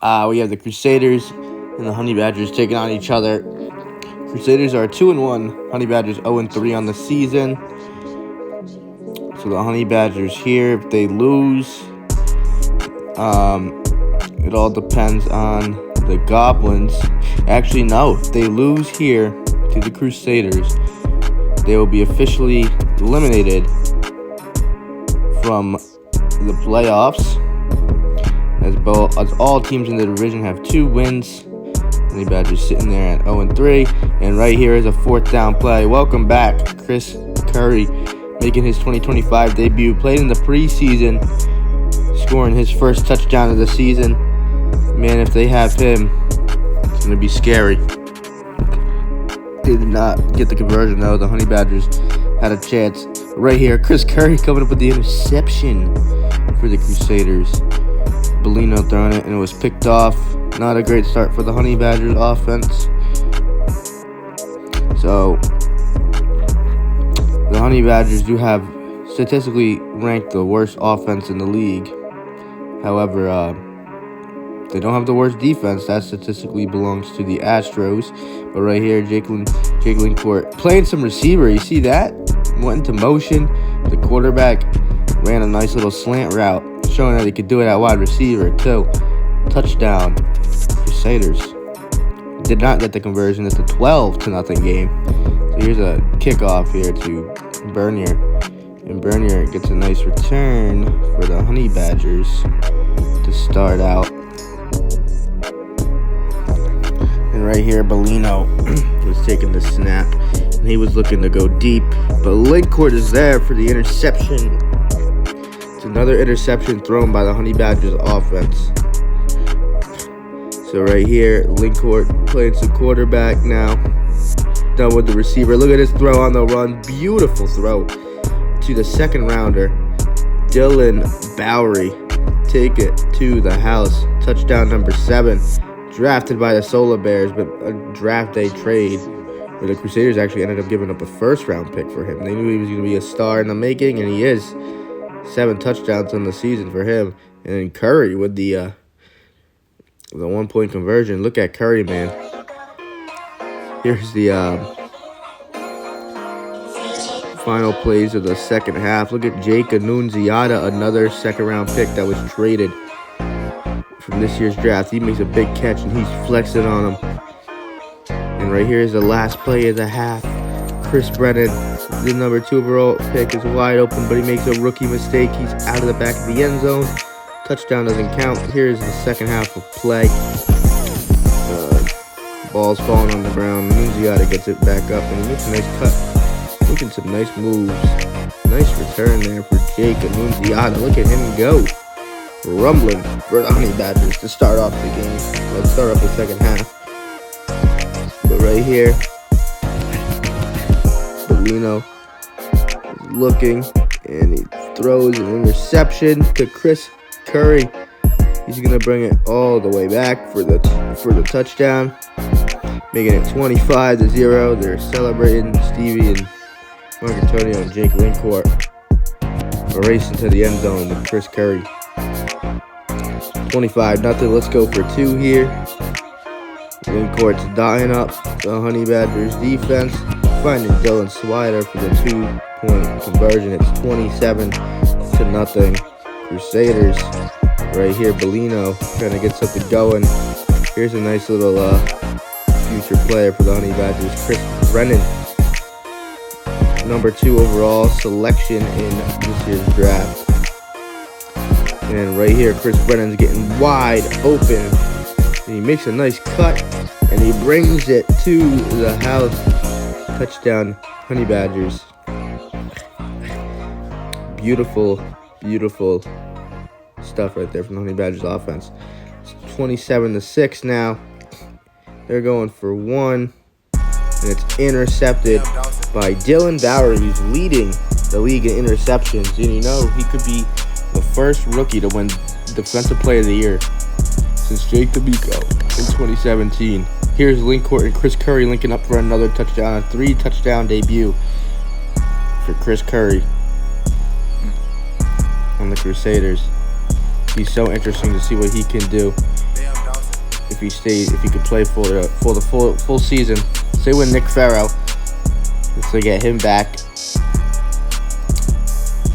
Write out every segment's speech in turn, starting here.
We have the Crusaders and the Honey Badgers taking on each other. Crusaders are 2-1. Honey Badgers 0-3 on the season. So the Honey Badgers here, if they lose, it all depends on the Goblins. Actually, no. If they lose here to the Crusaders, they will be officially eliminated from the playoffs. As all teams in the division have 2 wins. Honey Badgers sitting there at 0-3. And right here is a 4th down play. Welcome back, Chris Curry, making his 2025 debut. Played in the preseason, scoring his first touchdown of the season. Man, if they have him, it's going to be scary. They did not get the conversion, though. The Honey Badgers had a chance. Right here, Chris Curry coming up with the interception for the Crusaders. Bellino throwing it, and it was picked off. Not a great start for the Honey Badgers offense. So, the Honey Badgers do have statistically ranked the worst offense in the league. However, they don't have the worst defense. That statistically belongs to the Astros. But right here, Jake Lincourt playing some receiver. You see that? Went into motion. The quarterback ran a nice little slant route, showing that he could do it at wide receiver too. Touchdown, Crusaders. Did not get the conversion. It's a 12-0 game. So here's a kickoff here to Bernier. And Bernier gets a nice return for the Honey Badgers to start out. And right here, Bellino was taking the snap. And he was looking to go deep. But Lincourt is there for the interception. It's another interception thrown by the Honey Badgers offense. So right here, Lincourt playing some quarterback now. Done with the receiver. Look at this throw on the run. Beautiful throw to the second rounder, Dylan Bowery. Take it to the house. Touchdown number 7. Drafted by the Solar Bears, but a draft day trade where the Crusaders actually ended up giving up a first-round pick for him. They knew he was going to be a star in the making, and he is. 7 touchdowns on the season for him. And then Curry with the 1-point conversion. Look at Curry, man. Here's the final plays of the second half. Look at Jake Annunziata, another second-round pick that was traded from this year's draft. He makes a big catch, and he's flexing on him. And right here is the last play of the half. Chris Brennan, the number 2 overall pick, is wide open, but he makes a rookie mistake. He's out of the back of the end zone. Touchdown doesn't count. Here's the second half of play. Ball's falling on the ground. Nunziata gets it back up, and he makes a nice cut. Making some nice moves. Nice return there for Jake Nunziata. Look at him go. Rumbling for the Honey Badgers to start off the game. Let's start off the second half. But right here, Bellino is looking, and he throws an interception to Chris Curry. He's gonna bring it all the way back for the touchdown, making it 25-0. They're celebrating. Stevie and Mark Antonio and Jake Lincourt are racing to the end zone with Chris Curry. 25-0. Let's go for 2 here. Lincourt's dying up the Honey Badgers defense, finding Dylan Swider for the 2-point conversion. It's 27-0. Crusaders. Right here, Bellino trying to get something going. Here's a nice little future player for the Honey Badgers, Chris Brennan. Number 2 overall selection in this year's draft. And right here, Chris Brennan's getting wide open. And he makes a nice cut, and he brings it to the house. Touchdown, Honey Badgers. Beautiful, beautiful stuff right there from the Honey Badgers offense. It's 27-6 now. They're going for 1, and it's intercepted by Dylan Bowery, who's leading the league in interceptions. And you know, he could be the first rookie to win Defensive Player of the Year since Jake DeBico in 2017. Here's Lincourt and Chris Curry linking up for another touchdown, a 3-touchdown debut for Chris Curry on the Crusaders. He's so interesting to see what he can do. if he could play for the full season. Say with Nick Farrow, looks like get him back.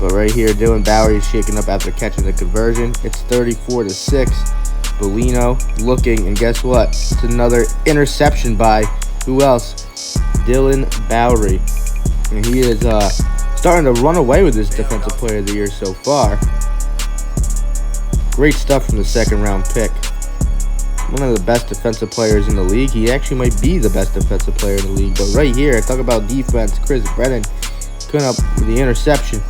But right here, Dylan Bowery is shaking up after catching the conversion. It's 34-6. Bellino looking, and guess what? It's another interception by who else? Dylan Bowery. And he is starting to run away with this Defensive Player of the Year so far. Great stuff from the second-round pick. One of the best defensive players in the league. He actually might be the best defensive player in the league. But right here, talk about defense. Chris Brennan coming up with the interception.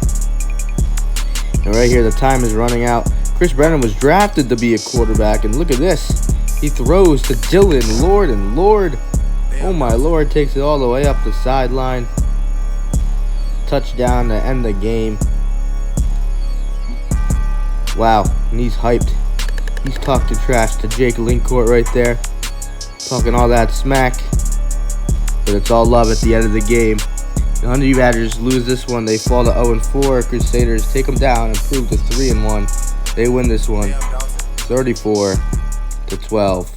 And right here, the time is running out. Chris Brennan was drafted to be a quarterback, and look at this. He throws to Dylan, Lord, and Lord. Oh my Lord, takes it all the way up the sideline. Touchdown to end the game. Wow, and he's hyped. He's talking trash to Jake Lincourt right there. Talking all that smack. But it's all love at the end of the game. The Honey Badgers lose this one. They fall to 0-4. Crusaders take them down and improve to 3-1. They win this one 34-12.